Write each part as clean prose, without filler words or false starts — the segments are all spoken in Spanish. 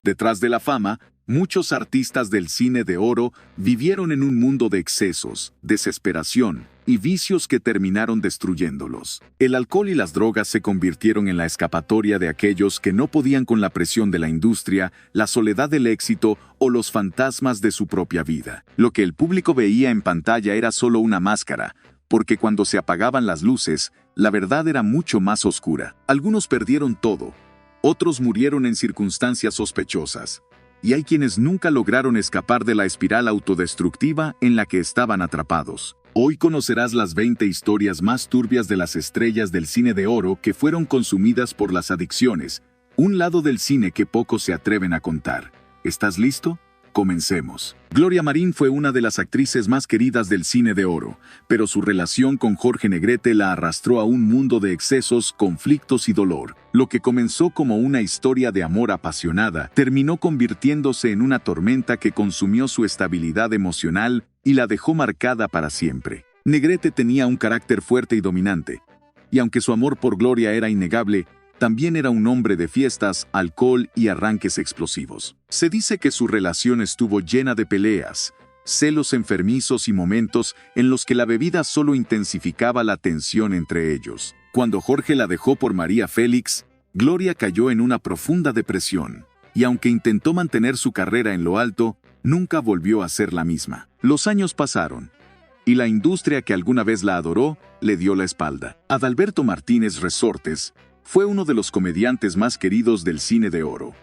Detrás de la fama, muchos artistas del cine de oro vivieron en un mundo de excesos, desesperación y vicios que terminaron destruyéndolos. El alcohol y las drogas se convirtieron en la escapatoria de aquellos que no podían con la presión de la industria, la soledad del éxito o los fantasmas de su propia vida. Lo que el público veía en pantalla era solo una máscara, porque cuando se apagaban las luces, la verdad era mucho más oscura. Algunos perdieron todo, otros murieron en circunstancias sospechosas, y hay quienes nunca lograron escapar de la espiral autodestructiva en la que estaban atrapados. Hoy conocerás las 20 historias más turbias de las estrellas del cine de oro que fueron consumidas por las adicciones, un lado del cine que pocos se atreven a contar. ¿Estás listo? Comencemos. Gloria Marín fue una de las actrices más queridas del cine de oro, pero su relación con Jorge Negrete la arrastró a un mundo de excesos, conflictos y dolor. Lo que comenzó como una historia de amor apasionada, terminó convirtiéndose en una tormenta que consumió su estabilidad emocional y la dejó marcada para siempre. Negrete tenía un carácter fuerte y dominante, y aunque su amor por Gloria era innegable, también era un hombre de fiestas, alcohol y arranques explosivos. Se dice que su relación estuvo llena de peleas, celos enfermizos y momentos en los que la bebida solo intensificaba la tensión entre ellos. Cuando Jorge la dejó por María Félix, Gloria cayó en una profunda depresión, y aunque intentó mantener su carrera en lo alto, nunca volvió a ser la misma. Los años pasaron, y la industria que alguna vez la adoró, le dio la espalda. Adalberto Martínez Resortes fue uno de los comediantes más queridos del cine de oro.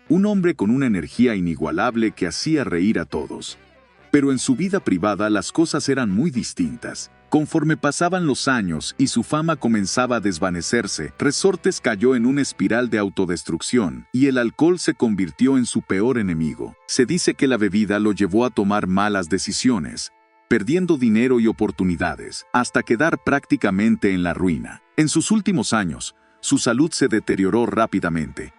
Un hombre con una energía inigualable que hacía reír a todos. Pero en su vida privada las cosas eran muy distintas. Conforme pasaban los años y su fama comenzaba a desvanecerse, Resortes cayó en una espiral de autodestrucción y el alcohol se convirtió en su peor enemigo. Se dice que la bebida lo llevó a tomar malas decisiones, perdiendo dinero y oportunidades, hasta quedar prácticamente en la ruina. En sus últimos años, su salud se deterioró rápidamente.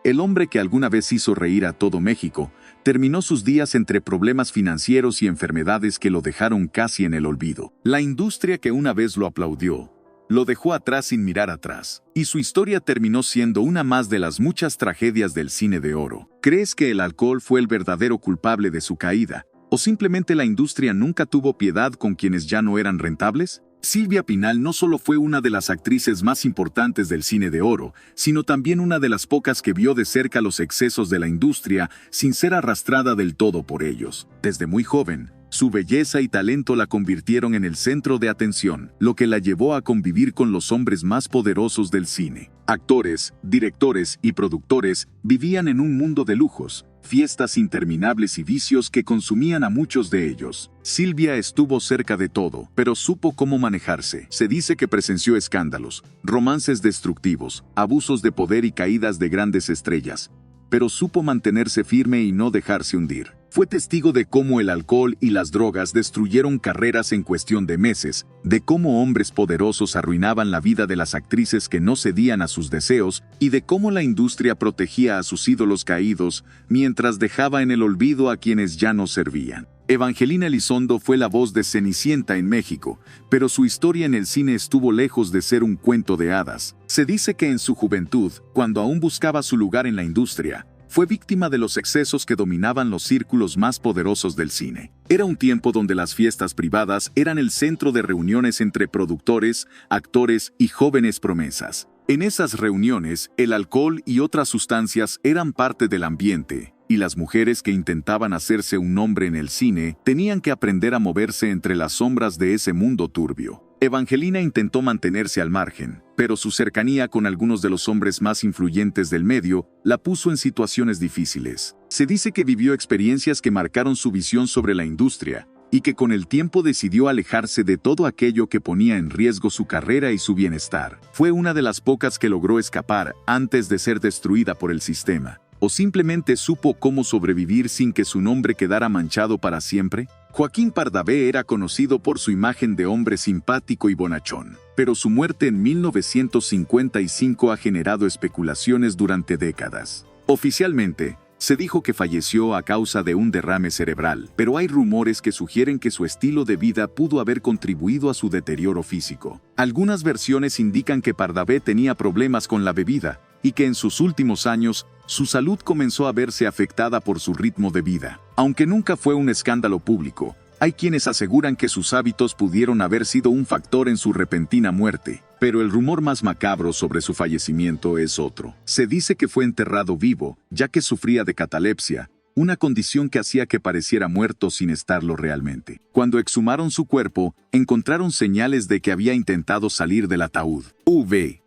El hombre que alguna vez hizo reír a todo México, terminó sus días entre problemas financieros y enfermedades que lo dejaron casi en el olvido. La industria que una vez lo aplaudió, lo dejó atrás sin mirar atrás, y su historia terminó siendo una más de las muchas tragedias del cine de oro. ¿Crees que el alcohol fue el verdadero culpable de su caída, o simplemente la industria nunca tuvo piedad con quienes ya no eran rentables? Silvia Pinal no solo fue una de las actrices más importantes del cine de oro, sino también una de las pocas que vio de cerca los excesos de la industria sin ser arrastrada del todo por ellos. Desde muy joven, su belleza y talento la convirtieron en el centro de atención, lo que la llevó a convivir con los hombres más poderosos del cine. Actores, directores y productores vivían en un mundo de lujos, fiestas interminables y vicios que consumían a muchos de ellos. Silvia estuvo cerca de todo, pero supo cómo manejarse. Se dice que presenció escándalos, romances destructivos, abusos de poder y caídas de grandes estrellas, pero supo mantenerse firme y no dejarse hundir. Fue testigo de cómo el alcohol y las drogas destruyeron carreras en cuestión de meses, de cómo hombres poderosos arruinaban la vida de las actrices que no cedían a sus deseos y de cómo la industria protegía a sus ídolos caídos mientras dejaba en el olvido a quienes ya no servían. Evangelina Elizondo fue la voz de Cenicienta en México, pero su historia en el cine estuvo lejos de ser un cuento de hadas. Se dice que en su juventud, cuando aún buscaba su lugar en la industria, fue víctima de los excesos que dominaban los círculos más poderosos del cine. Era un tiempo donde las fiestas privadas eran el centro de reuniones entre productores, actores y jóvenes promesas. En esas reuniones, el alcohol y otras sustancias eran parte del ambiente, y las mujeres que intentaban hacerse un nombre en el cine tenían que aprender a moverse entre las sombras de ese mundo turbio. Evangelina intentó mantenerse al margen, pero su cercanía con algunos de los hombres más influyentes del medio la puso en situaciones difíciles. Se dice que vivió experiencias que marcaron su visión sobre la industria, y que con el tiempo decidió alejarse de todo aquello que ponía en riesgo su carrera y su bienestar. Fue una de las pocas que logró escapar antes de ser destruida por el sistema. ¿O simplemente supo cómo sobrevivir sin que su nombre quedara manchado para siempre? Joaquín Pardavé era conocido por su imagen de hombre simpático y bonachón, pero su muerte en 1955 ha generado especulaciones durante décadas. Oficialmente, se dijo que falleció a causa de un derrame cerebral, pero hay rumores que sugieren que su estilo de vida pudo haber contribuido a su deterioro físico. Algunas versiones indican que Pardavé tenía problemas con la bebida, y que en sus últimos años su salud comenzó a verse afectada por su ritmo de vida. Aunque nunca fue un escándalo público, hay quienes aseguran que sus hábitos pudieron haber sido un factor en su repentina muerte, pero el rumor más macabro sobre su fallecimiento es otro. Se dice que fue enterrado vivo, ya que sufría de catalepsia, una condición que hacía que pareciera muerto sin estarlo realmente. Cuando exhumaron su cuerpo, encontraron señales de que había intentado salir del ataúd.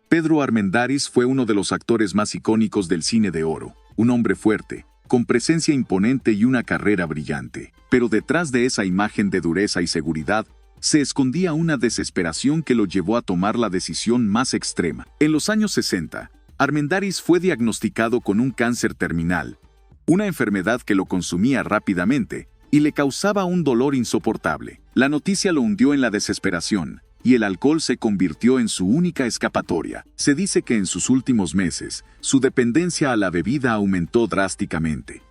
Pedro Armendáriz fue uno de los actores más icónicos del cine de oro, un hombre fuerte, con presencia imponente y una carrera brillante. Pero detrás de esa imagen de dureza y seguridad, se escondía una desesperación que lo llevó a tomar la decisión más extrema. En los años 60, Armendáriz fue diagnosticado con un cáncer terminal, una enfermedad que lo consumía rápidamente y le causaba un dolor insoportable. La noticia lo hundió en la desesperación, y el alcohol se convirtió en su única escapatoria. Se dice que en sus últimos meses, su dependencia a la bebida aumentó drásticamente,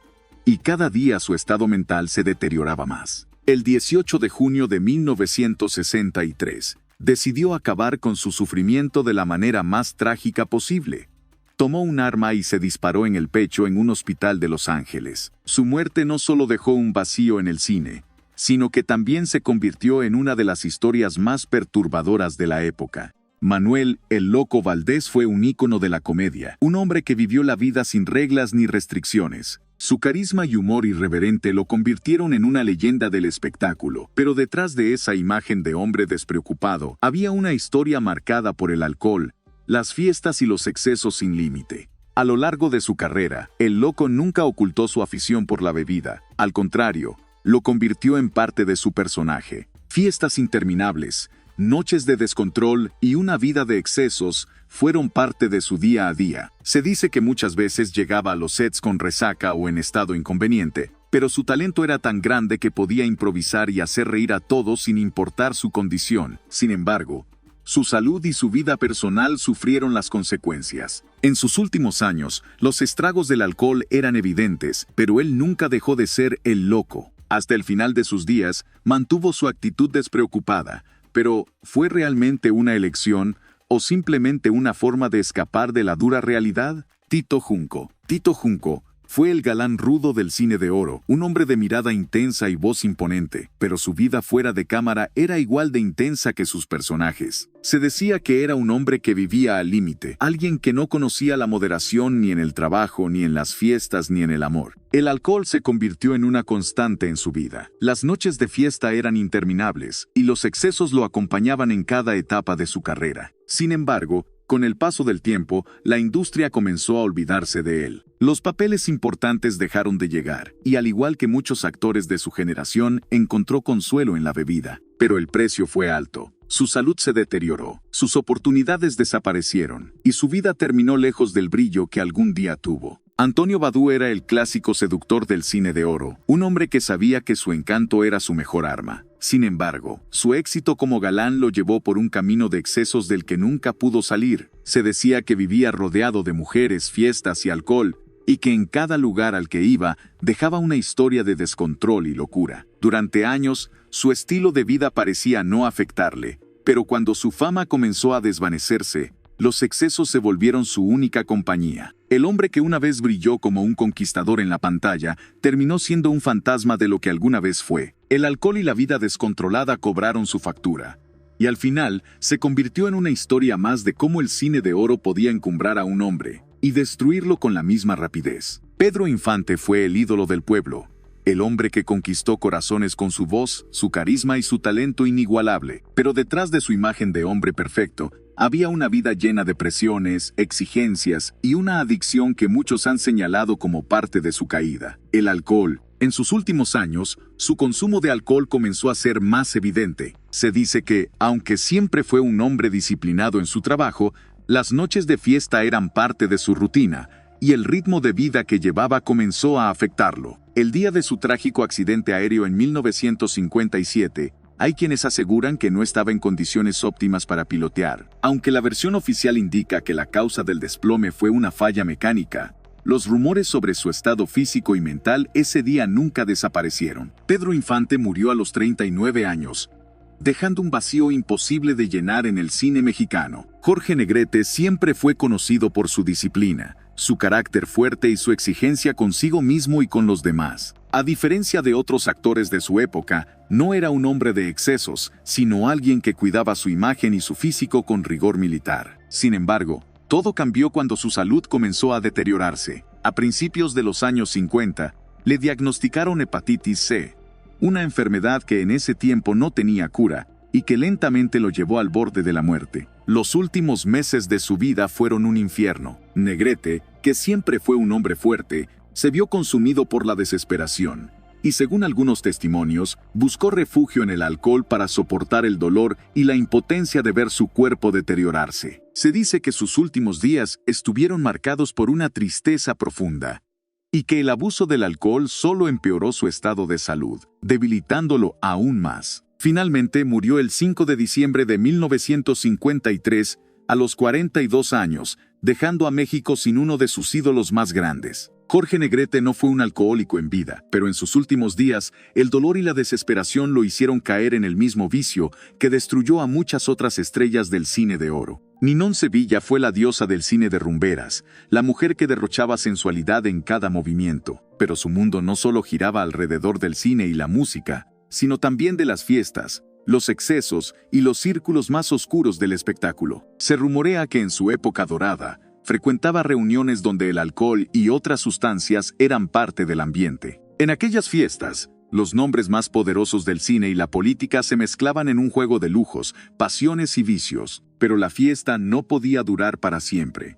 y cada día su estado mental se deterioraba más. El 18 de junio de 1963, decidió acabar con su sufrimiento de la manera más trágica posible. Tomó un arma y se disparó en el pecho en un hospital de Los Ángeles. Su muerte no solo dejó un vacío en el cine, sino que también se convirtió en una de las historias más perturbadoras de la época. Manuel "El Loco" Valdés fue un ícono de la comedia, un hombre que vivió la vida sin reglas ni restricciones. Su carisma y humor irreverente lo convirtieron en una leyenda del espectáculo, pero detrás de esa imagen de hombre despreocupado, había una historia marcada por el alcohol, las fiestas y los excesos sin límite. A lo largo de su carrera, el Loco nunca ocultó su afición por la bebida, al contrario, lo convirtió en parte de su personaje. Fiestas interminables, noches de descontrol y una vida de excesos fueron parte de su día a día. Se dice que muchas veces llegaba a los sets con resaca o en estado inconveniente, pero su talento era tan grande que podía improvisar y hacer reír a todos sin importar su condición. Sin embargo, su salud y su vida personal sufrieron las consecuencias. En sus últimos años, los estragos del alcohol eran evidentes, pero él nunca dejó de ser el Loco. Hasta el final de sus días, mantuvo su actitud despreocupada, pero ¿fue realmente una elección o simplemente una forma de escapar de la dura realidad? Tito Junco fue el galán rudo del cine de oro, un hombre de mirada intensa y voz imponente, pero su vida fuera de cámara era igual de intensa que sus personajes. Se decía que era un hombre que vivía al límite, alguien que no conocía la moderación ni en el trabajo, ni en las fiestas, ni en el amor. El alcohol se convirtió en una constante en su vida. Las noches de fiesta eran interminables, y los excesos lo acompañaban en cada etapa de su carrera. Sin embargo, con el paso del tiempo, la industria comenzó a olvidarse de él. Los papeles importantes dejaron de llegar, y al igual que muchos actores de su generación, encontró consuelo en la bebida. Pero el precio fue alto. Su salud se deterioró, sus oportunidades desaparecieron, y su vida terminó lejos del brillo que algún día tuvo. Antonio Badú era el clásico seductor del cine de oro, un hombre que sabía que su encanto era su mejor arma. Sin embargo, su éxito como galán lo llevó por un camino de excesos del que nunca pudo salir. Se decía que vivía rodeado de mujeres, fiestas y alcohol, y que en cada lugar al que iba dejaba una historia de descontrol y locura. Durante años, su estilo de vida parecía no afectarle, pero cuando su fama comenzó a desvanecerse, los excesos se volvieron su única compañía. El hombre que una vez brilló como un conquistador en la pantalla, terminó siendo un fantasma de lo que alguna vez fue. El alcohol y la vida descontrolada cobraron su factura, y al final se convirtió en una historia más de cómo el cine de oro podía encumbrar a un hombre y destruirlo con la misma rapidez. Pedro Infante fue el ídolo del pueblo, el hombre que conquistó corazones con su voz, su carisma y su talento inigualable. Pero detrás de su imagen de hombre perfecto, había una vida llena de presiones, exigencias y una adicción que muchos han señalado como parte de su caída: el alcohol. En sus últimos años, su consumo de alcohol comenzó a ser más evidente. Se dice que, aunque siempre fue un hombre disciplinado en su trabajo, las noches de fiesta eran parte de su rutina, y el ritmo de vida que llevaba comenzó a afectarlo. El día de su trágico accidente aéreo en 1957, hay quienes aseguran que no estaba en condiciones óptimas para pilotear. Aunque la versión oficial indica que la causa del desplome fue una falla mecánica, los rumores sobre su estado físico y mental ese día nunca desaparecieron. Pedro Infante murió a los 39 años, dejando un vacío imposible de llenar en el cine mexicano. Jorge Negrete siempre fue conocido por su disciplina, su carácter fuerte y su exigencia consigo mismo y con los demás. A diferencia de otros actores de su época, no era un hombre de excesos, sino alguien que cuidaba su imagen y su físico con rigor militar. Sin embargo, todo cambió cuando su salud comenzó a deteriorarse. A principios de los años 50, le diagnosticaron hepatitis C, una enfermedad que en ese tiempo no tenía cura y que lentamente lo llevó al borde de la muerte. Los últimos meses de su vida fueron un infierno. Negrete, que siempre fue un hombre fuerte, se vio consumido por la desesperación, y según algunos testimonios, buscó refugio en el alcohol para soportar el dolor y la impotencia de ver su cuerpo deteriorarse. Se dice que sus últimos días estuvieron marcados por una tristeza profunda, y que el abuso del alcohol solo empeoró su estado de salud, debilitándolo aún más. Finalmente murió el 5 de diciembre de 1953, a los 42 años, dejando a México sin uno de sus ídolos más grandes. Jorge Negrete no fue un alcohólico en vida, pero en sus últimos días, el dolor y la desesperación lo hicieron caer en el mismo vicio que destruyó a muchas otras estrellas del cine de oro. Ninón Sevilla fue la diosa del cine de rumberas, la mujer que derrochaba sensualidad en cada movimiento, pero su mundo no solo giraba alrededor del cine y la música, sino también de las fiestas, los excesos y los círculos más oscuros del espectáculo. Se rumorea que en su época dorada, frecuentaba reuniones donde el alcohol y otras sustancias eran parte del ambiente. En aquellas fiestas, los nombres más poderosos del cine y la política se mezclaban en un juego de lujos, pasiones y vicios, pero la fiesta no podía durar para siempre.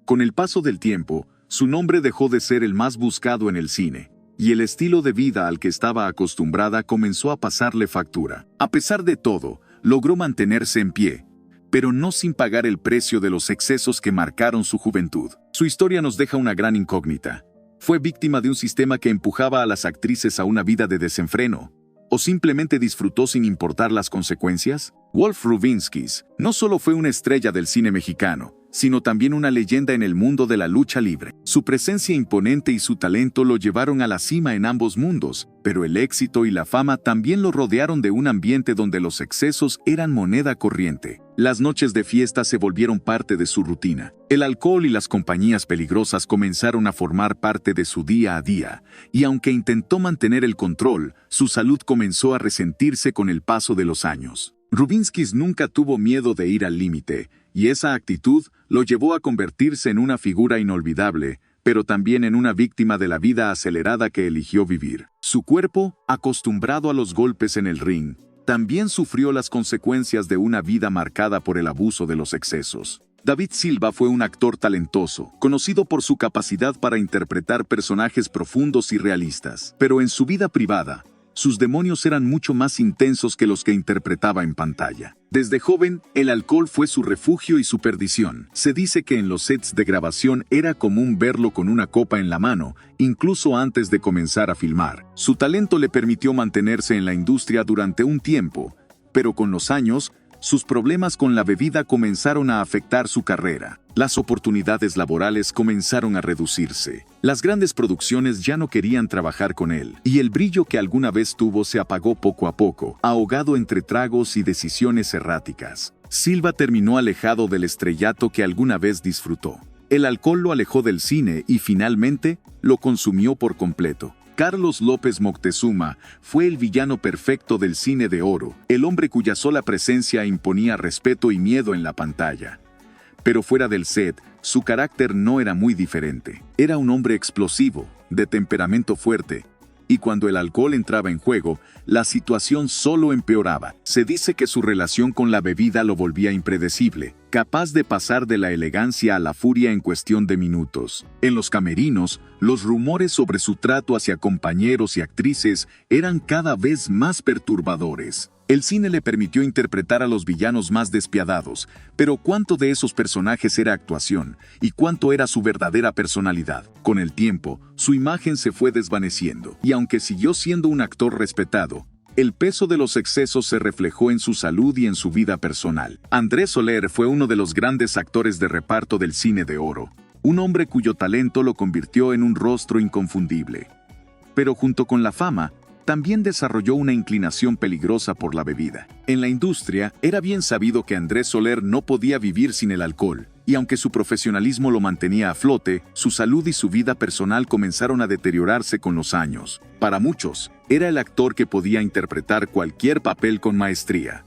Con el paso del tiempo, su nombre dejó de ser el más buscado en el cine, y el estilo de vida al que estaba acostumbrada comenzó a pasarle factura. A pesar de todo, logró mantenerse en pie, pero no sin pagar el precio de los excesos que marcaron su juventud. Su historia nos deja una gran incógnita. ¿Fue víctima de un sistema que empujaba a las actrices a una vida de desenfreno? ¿O simplemente disfrutó sin importar las consecuencias? Wolf Rubinsky no solo fue una estrella del cine mexicano, sino también una leyenda en el mundo de la lucha libre. Su presencia imponente y su talento lo llevaron a la cima en ambos mundos, pero el éxito y la fama también lo rodearon de un ambiente donde los excesos eran moneda corriente. Las noches de fiesta se volvieron parte de su rutina. El alcohol y las compañías peligrosas comenzaron a formar parte de su día a día, y aunque intentó mantener el control, su salud comenzó a resentirse con el paso de los años. Rubinsky nunca tuvo miedo de ir al límite, y esa actitud lo llevó a convertirse en una figura inolvidable, pero también en una víctima de la vida acelerada que eligió vivir. Su cuerpo, acostumbrado a los golpes en el ring, también sufrió las consecuencias de una vida marcada por el abuso de los excesos. David Silva fue un actor talentoso, conocido por su capacidad para interpretar personajes profundos y realistas, pero en su vida privada, sus demonios eran mucho más intensos que los que interpretaba en pantalla. Desde joven, el alcohol fue su refugio y su perdición. Se dice que en los sets de grabación era común verlo con una copa en la mano, incluso antes de comenzar a filmar. Su talento le permitió mantenerse en la industria durante un tiempo, pero con los años, sus problemas con la bebida comenzaron a afectar su carrera. Las oportunidades laborales comenzaron a reducirse. Las grandes producciones ya no querían trabajar con él, y el brillo que alguna vez tuvo se apagó poco a poco, ahogado entre tragos y decisiones erráticas. Silva terminó alejado del estrellato que alguna vez disfrutó. El alcohol lo alejó del cine y finalmente lo consumió por completo. Carlos López Moctezuma fue el villano perfecto del cine de oro, el hombre cuya sola presencia imponía respeto y miedo en la pantalla. Pero fuera del set, su carácter no era muy diferente. Era un hombre explosivo, de temperamento fuerte, y cuando el alcohol entraba en juego, la situación solo empeoraba. Se dice que su relación con la bebida lo volvía impredecible, capaz de pasar de la elegancia a la furia en cuestión de minutos. En los camerinos, los rumores sobre su trato hacia compañeros y actrices eran cada vez más perturbadores. El cine le permitió interpretar a los villanos más despiadados, pero ¿cuánto de esos personajes era actuación y cuánto era su verdadera personalidad? Con el tiempo, su imagen se fue desvaneciendo, y aunque siguió siendo un actor respetado, el peso de los excesos se reflejó en su salud y en su vida personal. Andrés Soler fue uno de los grandes actores de reparto del cine de oro, un hombre cuyo talento lo convirtió en un rostro inconfundible. Pero junto con la fama, también desarrolló una inclinación peligrosa por la bebida. En la industria, era bien sabido que Andrés Soler no podía vivir sin el alcohol, y aunque su profesionalismo lo mantenía a flote, su salud y su vida personal comenzaron a deteriorarse con los años. Para muchos, era el actor que podía interpretar cualquier papel con maestría.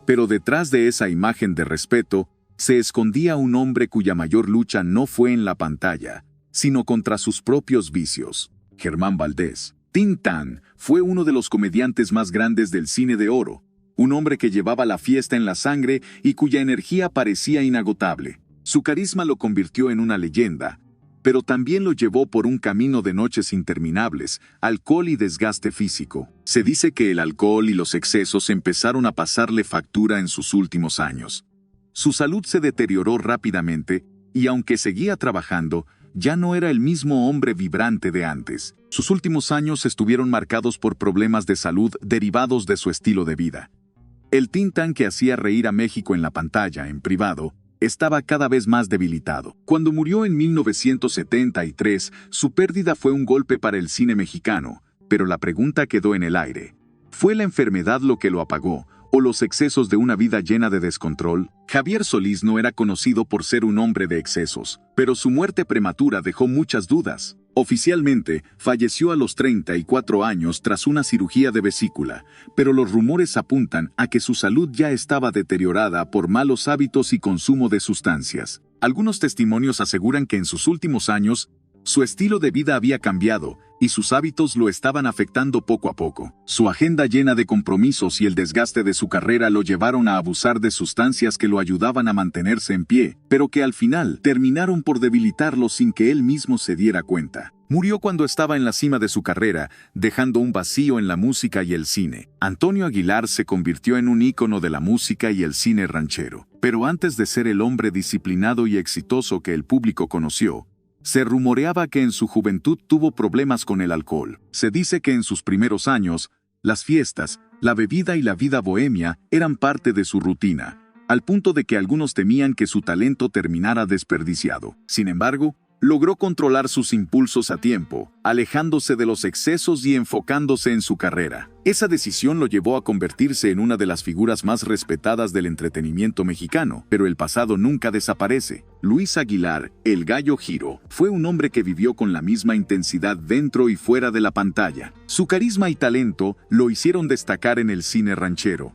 Pero detrás de esa imagen de respeto, se escondía un hombre cuya mayor lucha no fue en la pantalla, sino contra sus propios vicios. Germán Valdés. Tintán fue uno de los comediantes más grandes del cine de oro, un hombre que llevaba la fiesta en la sangre y cuya energía parecía inagotable. Su carisma lo convirtió en una leyenda, pero también lo llevó por un camino de noches interminables, alcohol y desgaste físico. Se dice que el alcohol y los excesos empezaron a pasarle factura en sus últimos años. Su salud se deterioró rápidamente y aunque seguía trabajando, ya no era el mismo hombre vibrante de antes. Sus últimos años estuvieron marcados por problemas de salud derivados de su estilo de vida. El Tintán que hacía reír a México en la pantalla, en privado, estaba cada vez más debilitado. Cuando murió en 1973, su pérdida fue un golpe para el cine mexicano, pero la pregunta quedó en el aire. ¿Fue la enfermedad lo que lo apagó, o los excesos de una vida llena de descontrol? Javier Solís no era conocido por ser un hombre de excesos, pero su muerte prematura dejó muchas dudas. Oficialmente, falleció a los 34 años tras una cirugía de vesícula, pero los rumores apuntan a que su salud ya estaba deteriorada por malos hábitos y consumo de sustancias. Algunos testimonios aseguran que en sus últimos años, su estilo de vida había cambiado y sus hábitos lo estaban afectando poco a poco. Su agenda llena de compromisos y el desgaste de su carrera lo llevaron a abusar de sustancias que lo ayudaban a mantenerse en pie, pero que al final terminaron por debilitarlo sin que él mismo se diera cuenta. Murió cuando estaba en la cima de su carrera, dejando un vacío en la música y el cine. Antonio Aguilar se convirtió en un ícono de la música y el cine ranchero. Pero antes de ser el hombre disciplinado y exitoso que el público conoció, se rumoreaba que en su juventud tuvo problemas con el alcohol. Se dice que en sus primeros años, las fiestas, la bebida y la vida bohemia eran parte de su rutina, al punto de que algunos temían que su talento terminara desperdiciado. Sin embargo, logró controlar sus impulsos a tiempo, alejándose de los excesos y enfocándose en su carrera. Esa decisión lo llevó a convertirse en una de las figuras más respetadas del entretenimiento mexicano, pero el pasado nunca desaparece. Luis Aguilar, el Gallo Giro, fue un hombre que vivió con la misma intensidad dentro y fuera de la pantalla. Su carisma y talento lo hicieron destacar en el cine ranchero.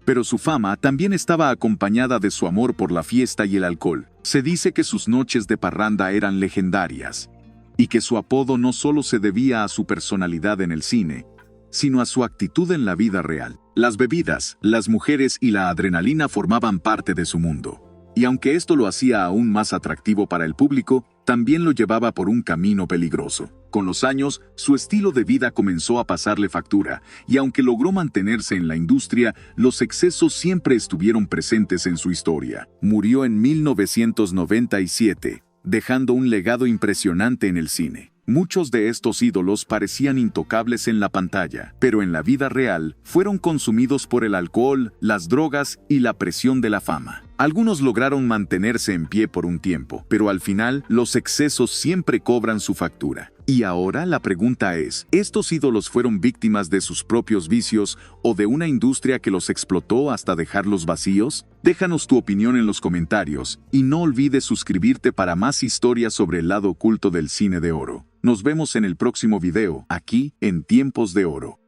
Pero su fama también estaba acompañada de su amor por la fiesta y el alcohol. Se dice que sus noches de parranda eran legendarias, y que su apodo no solo se debía a su personalidad en el cine, sino a su actitud en la vida real. Las bebidas, las mujeres y la adrenalina formaban parte de su mundo. Y aunque esto lo hacía aún más atractivo para el público, también lo llevaba por un camino peligroso. Con los años, su estilo de vida comenzó a pasarle factura, y aunque logró mantenerse en la industria, los excesos siempre estuvieron presentes en su historia. Murió en 1997, dejando un legado impresionante en el cine. Muchos de estos ídolos parecían intocables en la pantalla, pero en la vida real fueron consumidos por el alcohol, las drogas y la presión de la fama. Algunos lograron mantenerse en pie por un tiempo, pero al final los excesos siempre cobran su factura. Y ahora la pregunta es, ¿estos ídolos fueron víctimas de sus propios vicios o de una industria que los explotó hasta dejarlos vacíos? Déjanos tu opinión en los comentarios y no olvides suscribirte para más historias sobre el lado oculto del cine de oro. Nos vemos en el próximo video, aquí en Tiempos de Oro.